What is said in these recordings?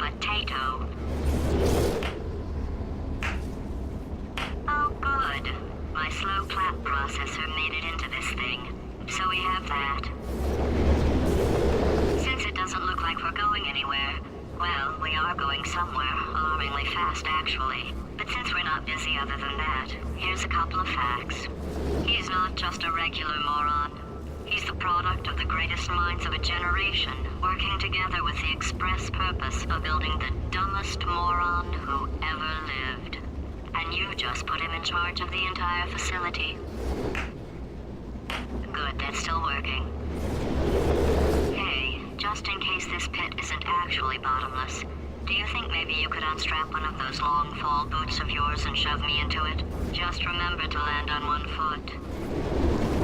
potato. Oh, good. My slow clap processor made it into this thing, so we have that. Since it doesn't look like we're going anywhere, well, we are going somewhere, alarmingly fast actually. But since we're not busy other than that, here's a couple of facts. He's not just a regular moron. He's the product of the greatest minds of a generation, working together with the express purpose of building the dumbest moron who ever lived. And you just put him in charge of the entire facility. Good, that's still working. Hey, just in case this pit isn't actually bottomless, do you think maybe you could unstrap one of those long fall boots of yours and shove me into it? Just remember to land on one foot.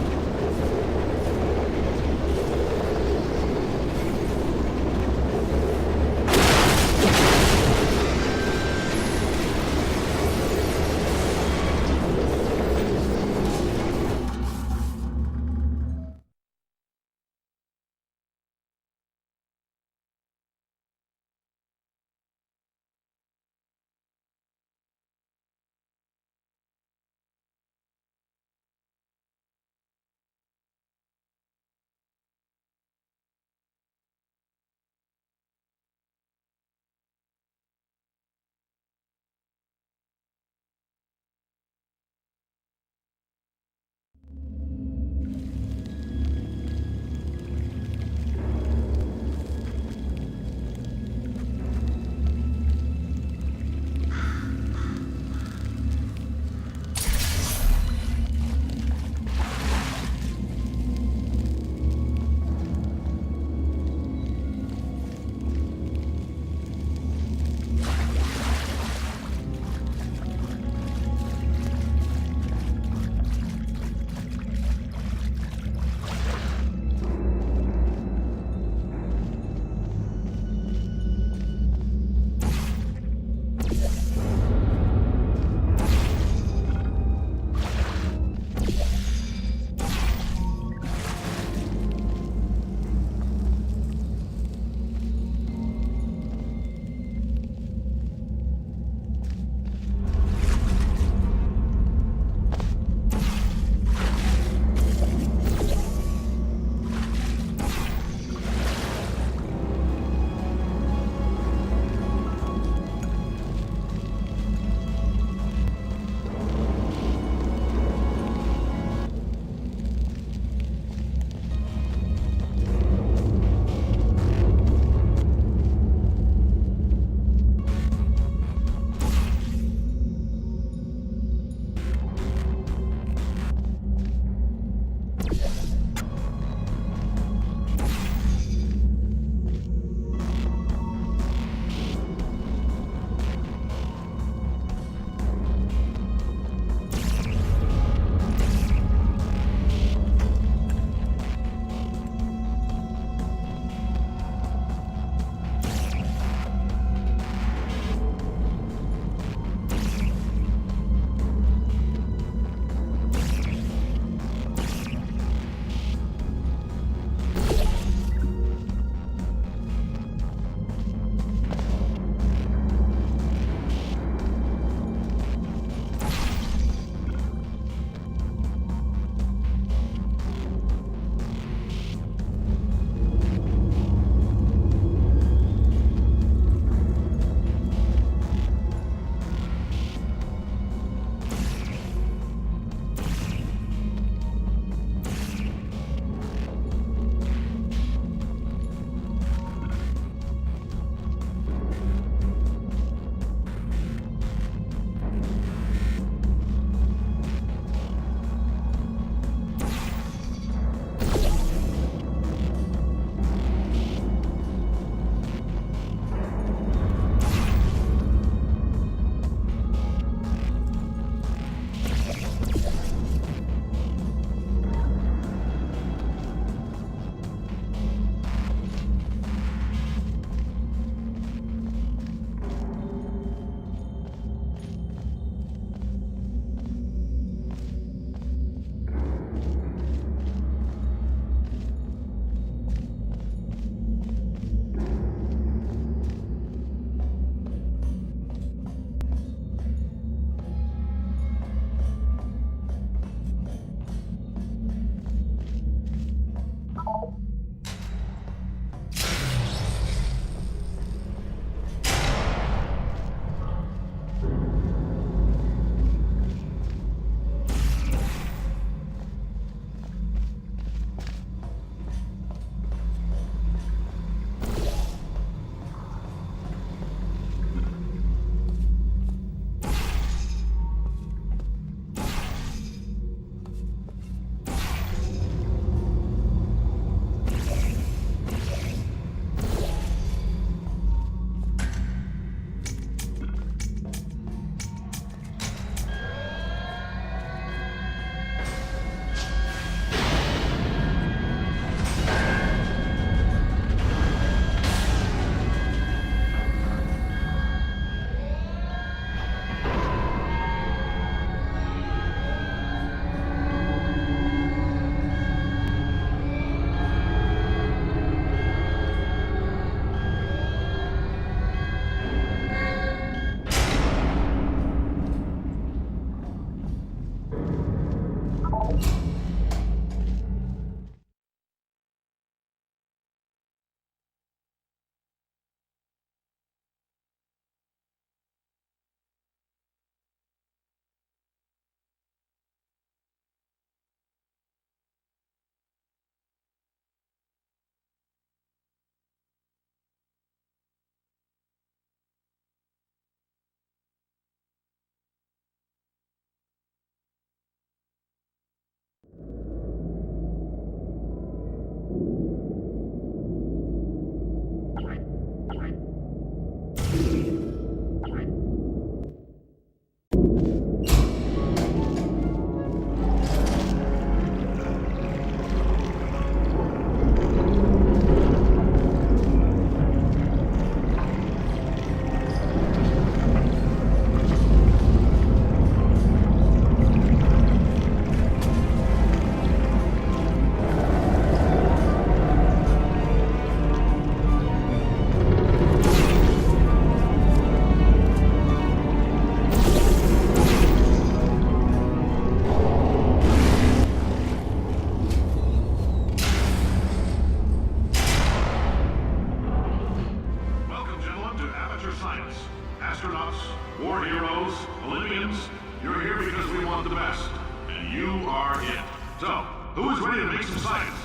are it. So, who is ready to make some science?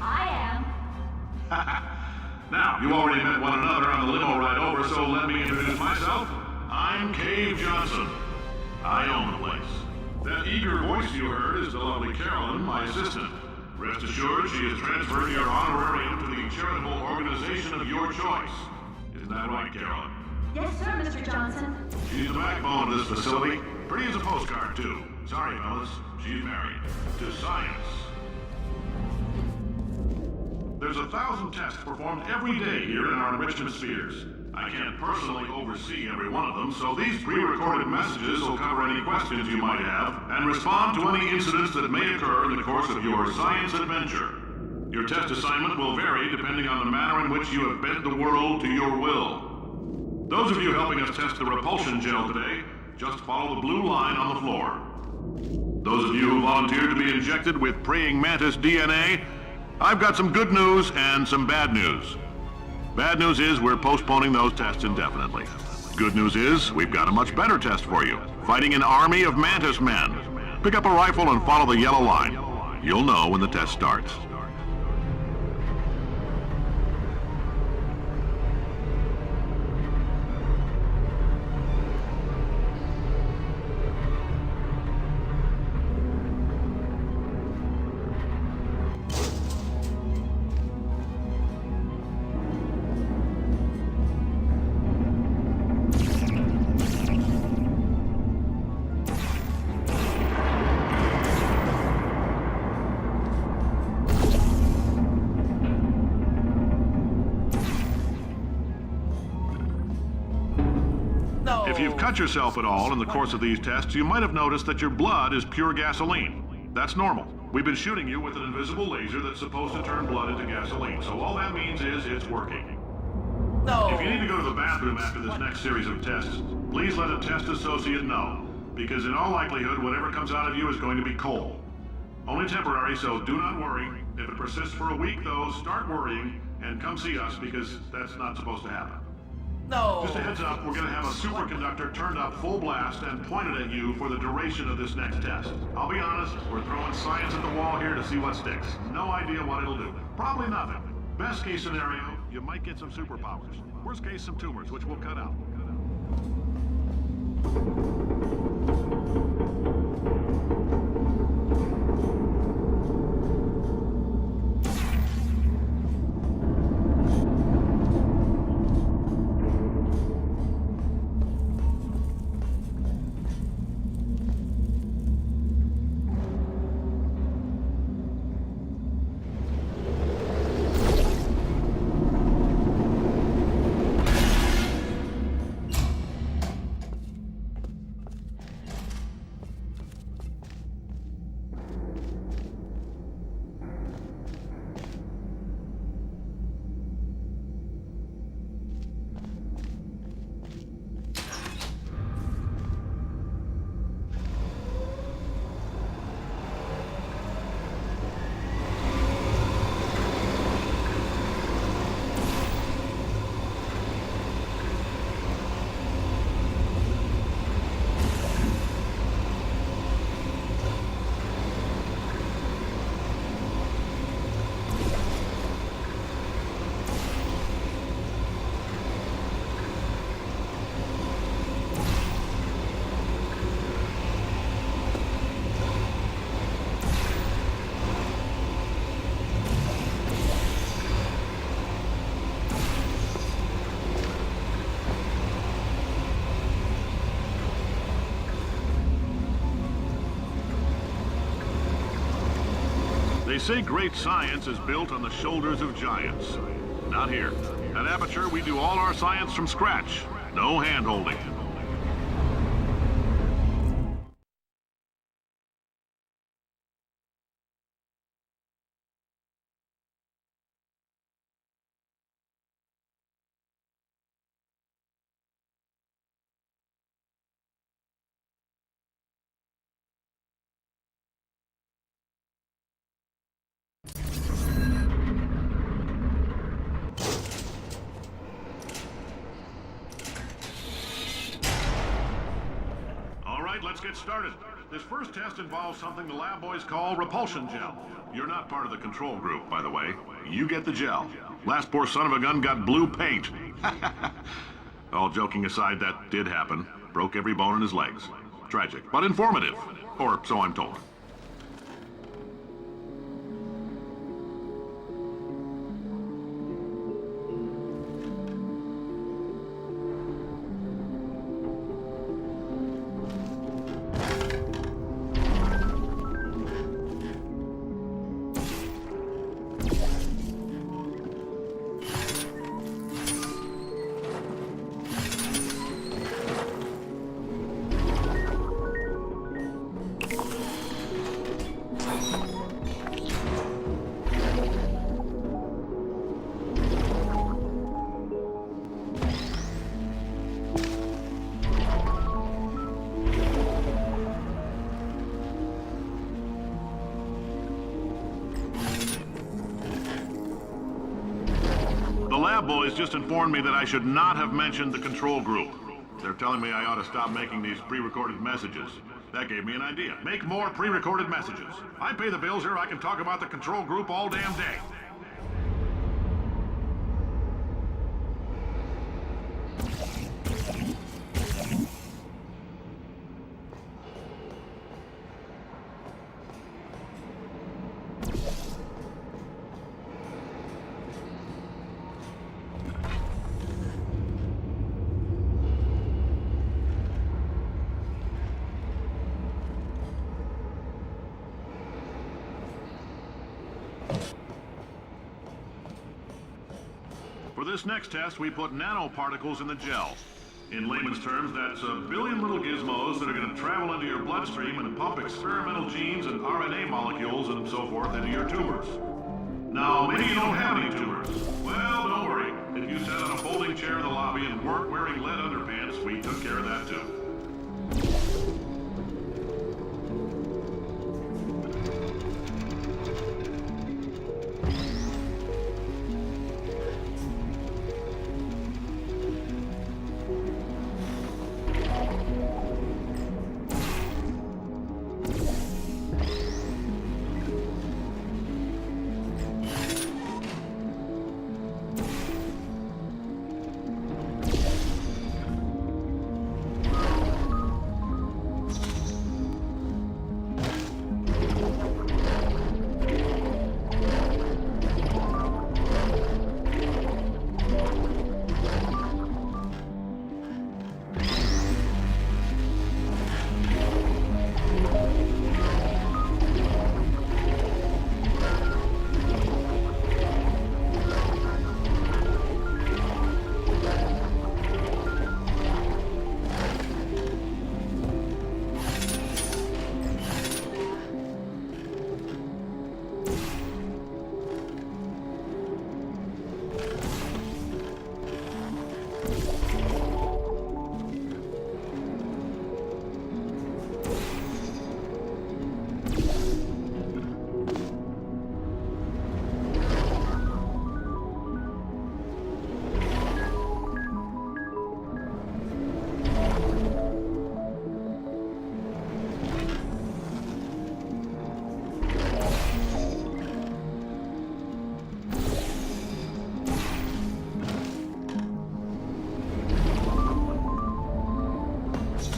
I am. Now, you already met one another on the limo ride over, so let me introduce myself. I'm Cave Johnson. I own the place. That eager voice you heard is the lovely Carolyn, my assistant. Rest assured, she has transferred your honorarium to the charitable organization of your choice. Isn't that right, Carolyn? Yes, sir, Mr. Johnson. She's the backbone of this facility. Pretty as a postcard, too. Sorry, fellas. She's married. To science. There's 1,000 tests performed every day here in our enrichment spheres. I can't personally oversee every one of them, so these pre-recorded messages will cover any questions you might have and respond to any incidents that may occur in the course of your science adventure. Your test assignment will vary depending on the manner in which you have bent the world to your will. Those of you helping us test the repulsion gel today, just follow the blue line on the floor. Those of you who volunteered to be injected with praying mantis DNA, I've got some good news and some bad news. Bad news is we're postponing those tests indefinitely. Good news is we've got a much better test for you. Fighting an army of mantis men. Pick up a rifle and follow the yellow line. You'll know when the test starts. If you've cut yourself at all in the course of these tests, you might have noticed that your blood is pure gasoline. That's normal. We've been shooting you with an invisible laser that's supposed to turn blood into gasoline, so all that means is it's working. No. If you need to go to the bathroom after this next series of tests, please let a test associate know, because in all likelihood, whatever comes out of you is going to be coal. Only temporary, so do not worry. If it persists for a week, though, start worrying and come see us, because that's not supposed to happen. No. Just a heads up, we're going to have a superconductor turned up full blast and pointed at you for the duration of this next test. I'll be honest, we're throwing science at the wall here to see what sticks. No idea what it'll do. Probably nothing. Best case scenario, you might get some superpowers. Worst case, some tumors, which we'll cut out. They say great science is built on the shoulders of giants. Not here. At Aperture, we do all our science from scratch. No hand-holding. Let's get started. This first test involves something the lab boys call repulsion gel. You're not part of the control group, by the way. You get the gel. Last poor son of a gun got blue paint. All joking aside, that did happen. Broke every bone in his legs. Tragic, but informative. Or so I'm told. The lab boys just informed me that I should not have mentioned the control group. They're telling me I ought to stop making these pre-recorded messages. That gave me an idea. Make more pre-recorded messages. I pay the bills here, I can talk about the control group all damn day. For this next test, we put nanoparticles in the gel. In layman's terms, that's a billion little gizmos that are going to travel into your bloodstream and pump experimental genes and RNA molecules and so forth into your tumors. Now, maybe you don't have any tumors. Well, don't worry. If you sat on a folding chair in the lobby and weren't wearing lead underpants, we took care of that too.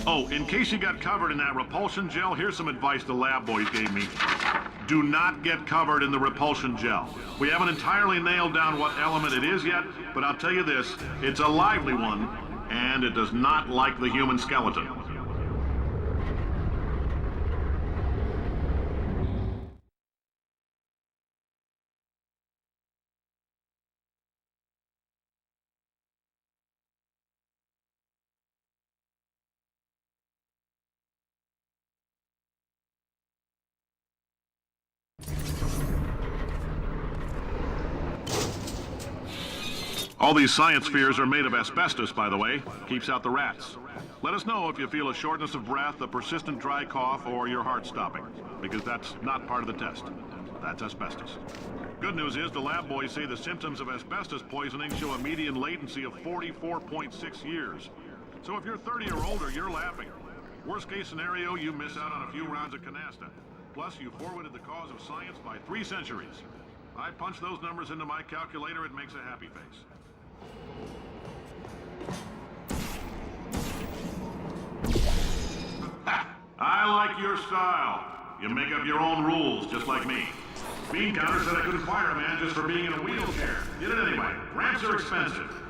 Oh, in case you got covered in that repulsion gel, here's some advice the lab boys gave me. Do not get covered in the repulsion gel. We haven't entirely nailed down what element it is yet, but I'll tell you this, it's a lively one, and it does not like the human skeleton. All these science spheres are made of asbestos, by the way. Keeps out the rats. Let us know if you feel a shortness of breath, a persistent dry cough, or your heart stopping, because that's not part of the test. That's asbestos. Good news is the lab boys say the symptoms of asbestos poisoning show a median latency of 44.6 years. So if you're 30 or older, you're laughing. Worst case scenario, you miss out on a few rounds of canasta. Plus, you forwarded the cause of science by 3 centuries. I punch those numbers into my calculator, it makes a happy face. I like your style. You make up your own rules, just like me. Bean Counter said I couldn't fire a man just for being in a wheelchair. Did it anyway. Ramps are expensive.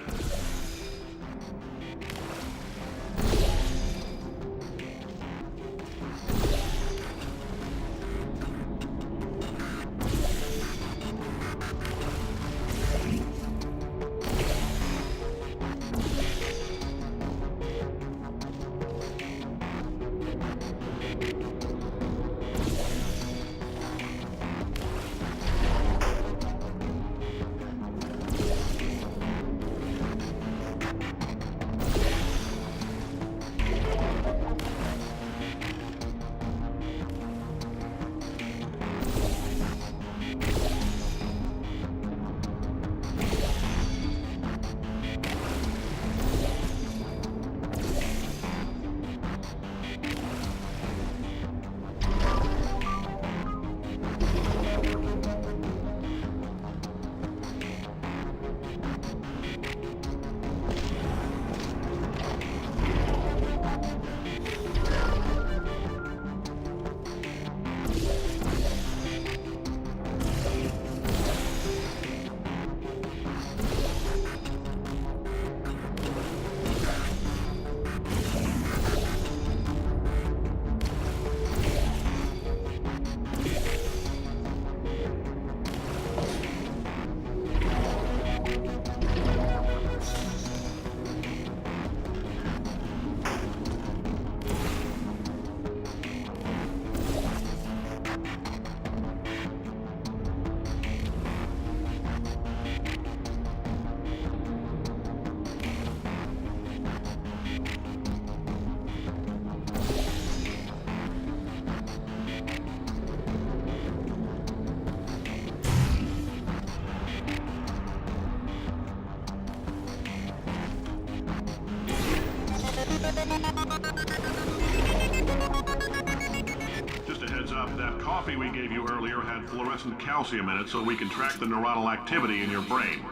Just a heads up, that coffee we gave you earlier had fluorescent calcium in it so we can track the neuronal activity in your brain.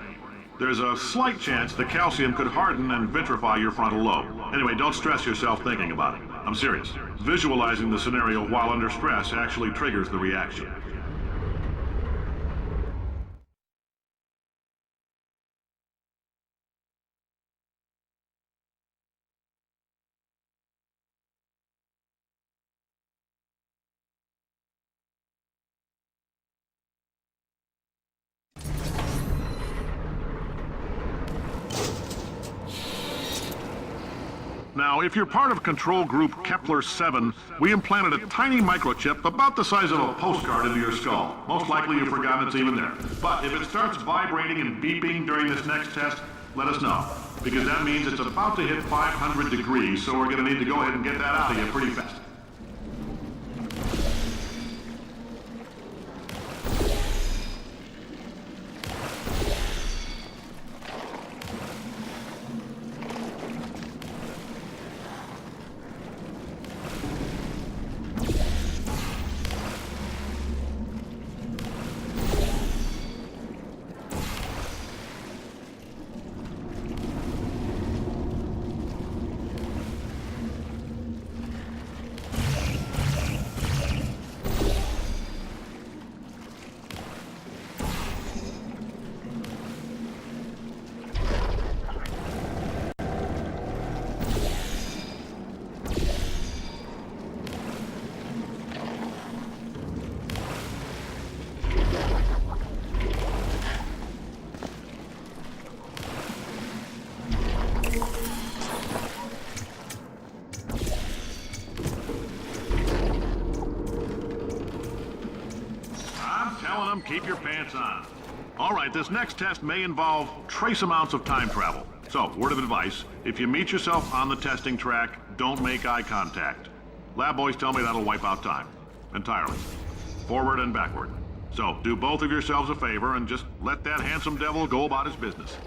There's a slight chance the calcium could harden and vitrify your frontal lobe. Anyway, don't stress yourself thinking about it. I'm serious. Visualizing the scenario while under stress actually triggers the reaction. Now, if you're part of control group Kepler-7, we implanted a tiny microchip about the size of a postcard into your skull. Most likely you've forgotten it's even there. But if it starts vibrating and beeping during this next test, let us know. Because that means it's about to hit 500 degrees, so we're going to need to go ahead and get that out of you pretty fast. Keep your pants on. All right, this next test may involve trace amounts of time travel. So, word of advice, if you meet yourself on the testing track, don't make eye contact. Lab boys tell me that'll wipe out time. Entirely. Forward and backward. So, do both of yourselves a favor and just let that handsome devil go about his business.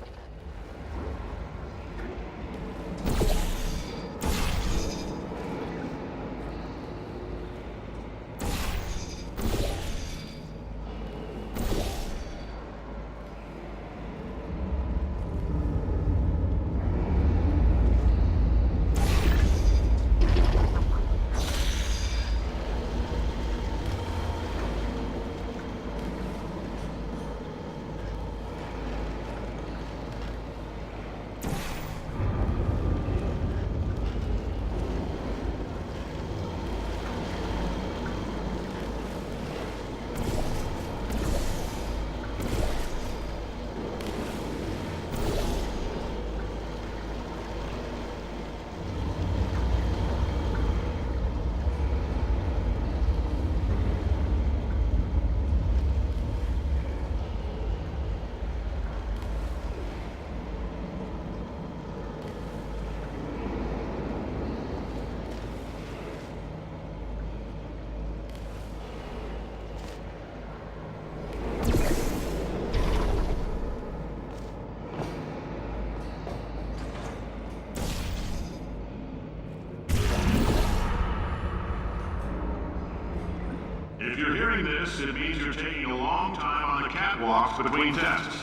you're hearing this, it means you're taking a long time on the catwalks between tests.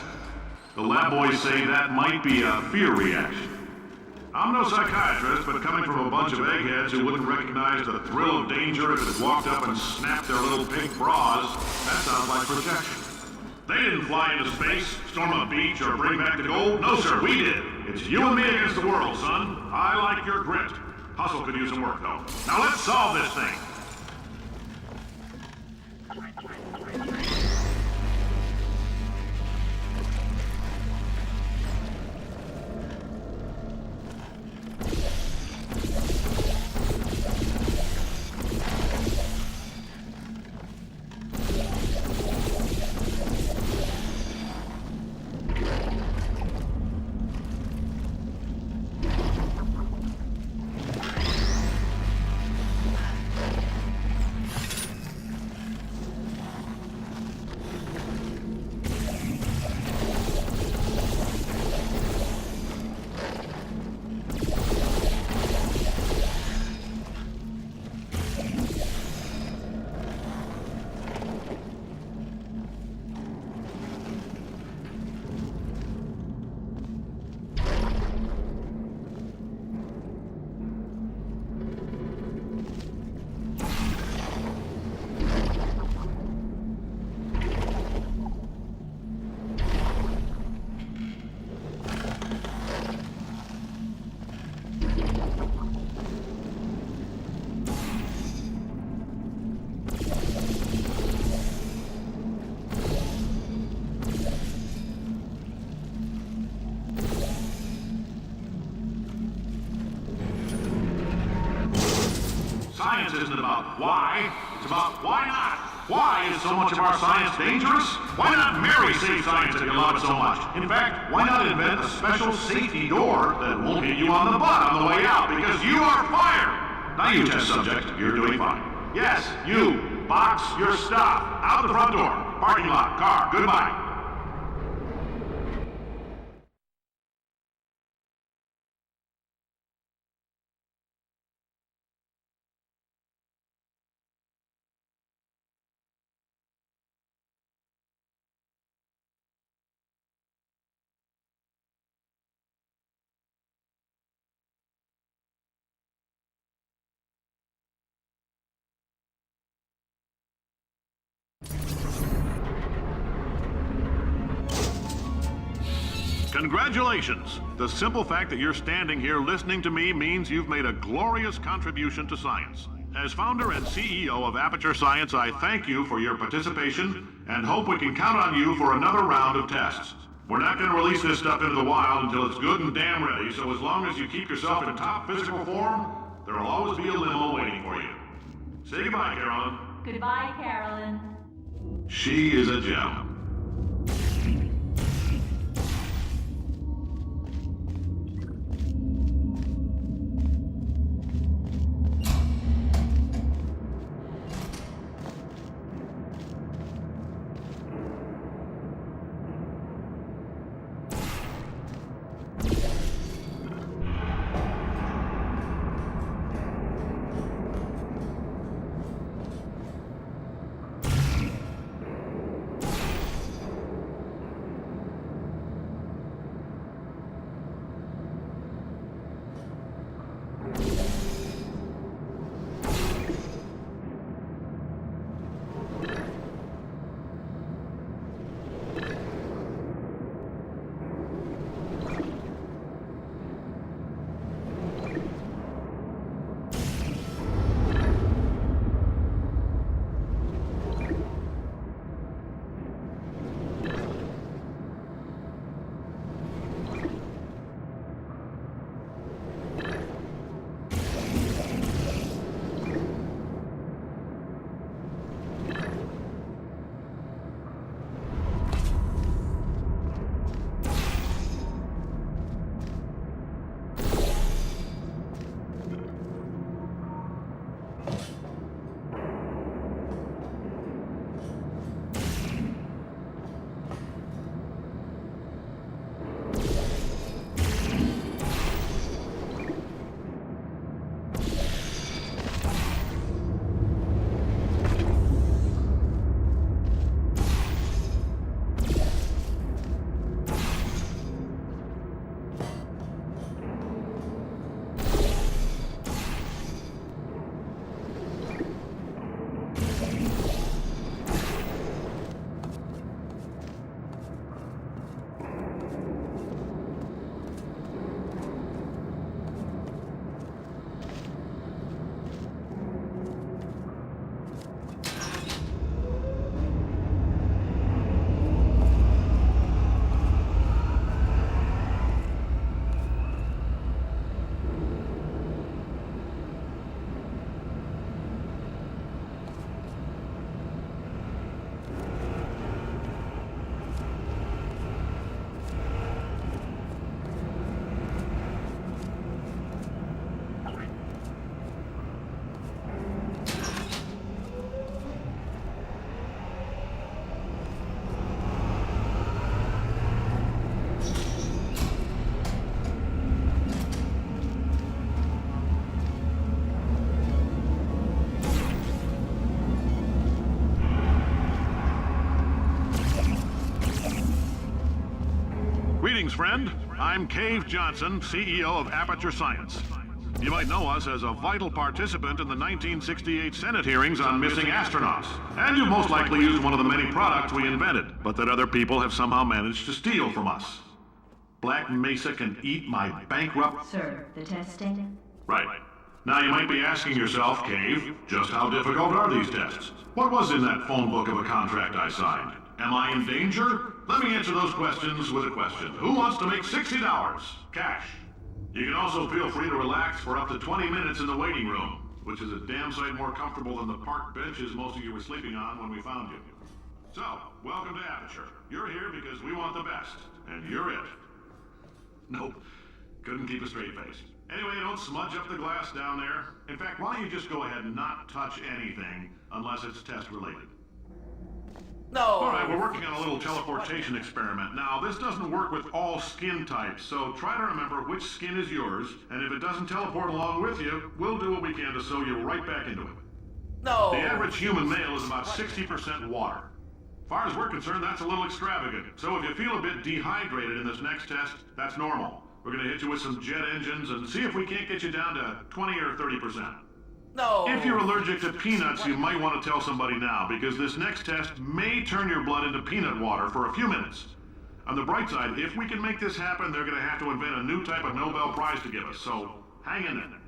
The lab boys say that might be a fear reaction. I'm no psychiatrist, but coming from a bunch of eggheads who wouldn't recognize the thrill of danger if it walked up and snapped their little pink bras, that sounds like projection. They didn't fly into space, storm a beach, or bring back the gold. No, sir, we did. It's you and me against the world, son. I like your grit. Hustle could use some work, though. Now let's solve this thing. Science isn't about why, it's about why not. Why is so much of our science dangerous? Why not marry safe science if you love it so much? In fact, why not invent a special safety door that won't hit you on the butt on the way out because you are fired? Now you test subject, you're doing fine. Yes, you, box your stuff. Out the front door, parking lot, car, goodbye. Congratulations! The simple fact that you're standing here listening to me means you've made a glorious contribution to science. As founder and CEO of Aperture Science, I thank you for your participation and hope we can count on you for another round of tests. We're not going to release this stuff into the wild until it's good and damn ready, so as long as you keep yourself in top physical form, there'll always be a limo waiting for you. Say goodbye, Carolyn. Goodbye, Carolyn. She is a gem. Greetings, friend. I'm Cave Johnson, CEO of Aperture Science. You might know us as a vital participant in the 1968 Senate hearings on missing astronauts. And you most likely used one of the many products we invented, but that other people have somehow managed to steal from us. Black Mesa can eat my bankrupt... Sir, the testing? Right. Now you might be asking yourself, Cave, just how difficult are these tests? What was in that phone book of a contract I signed? Am I in danger? Let me answer those questions with a question. Who wants to make $60? Cash. You can also feel free to relax for up to 20 minutes in the waiting room, which is a damn sight more comfortable than the park benches most of you were sleeping on when we found you. So, welcome to Aperture. You're here because we want the best, and you're it. Nope. Couldn't keep a straight face. Anyway, don't smudge up the glass down there. In fact, why don't you just go ahead and not touch anything unless it's test related? No! Alright, we're working on a little teleportation experiment. Now, this doesn't work with all skin types, so try to remember which skin is yours, and if it doesn't teleport along with you, we'll do what we can to sew you right back into it. No! The average human male is about 60% water. As far as we're concerned, that's a little extravagant. So if you feel a bit dehydrated in this next test, that's normal. We're gonna hit you with some jet engines and see if we can't get you down to 20 or 30%. No! If you're allergic to peanuts, you might want to tell somebody now, because this next test may turn your blood into peanut water for a few minutes. On the bright side, if we can make this happen, they're gonna have to invent a new type of Nobel Prize to give us, so hang in there.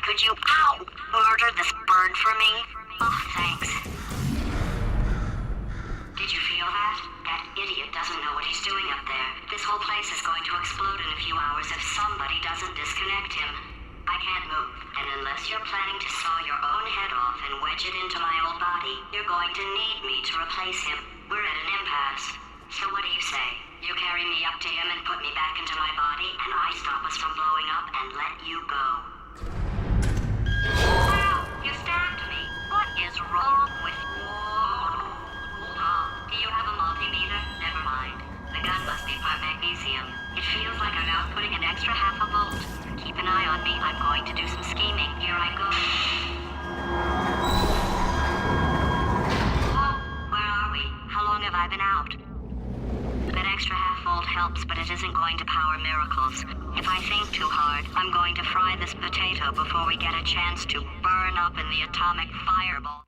Could you, murder this bird for me? Oh, thanks. Did you feel that? That idiot doesn't know what he's doing up there. This whole place is going to explode in a few hours if somebody doesn't disconnect him. I can't move, and unless you're planning to saw your own head off and wedge it into my old body, you're going to need me to replace him. We're at an impasse. So what do you say? You carry me up to him and put me back into my body, and I stop us from blowing up and let you go. You stabbed me. What is wrong with you? Hold on. Do you have a multimeter? Never mind. The gun must be part magnesium. It feels like I'm outputting an extra half a volt. Keep an eye on me. I'm going to do some scheming. Here I go. Oh, where are we? How long have I been out? That extra half volt helps, but it isn't going to power miracles. If I think too hard, I'm going to fry this potato before we get a chance to burn up in the atomic fireball.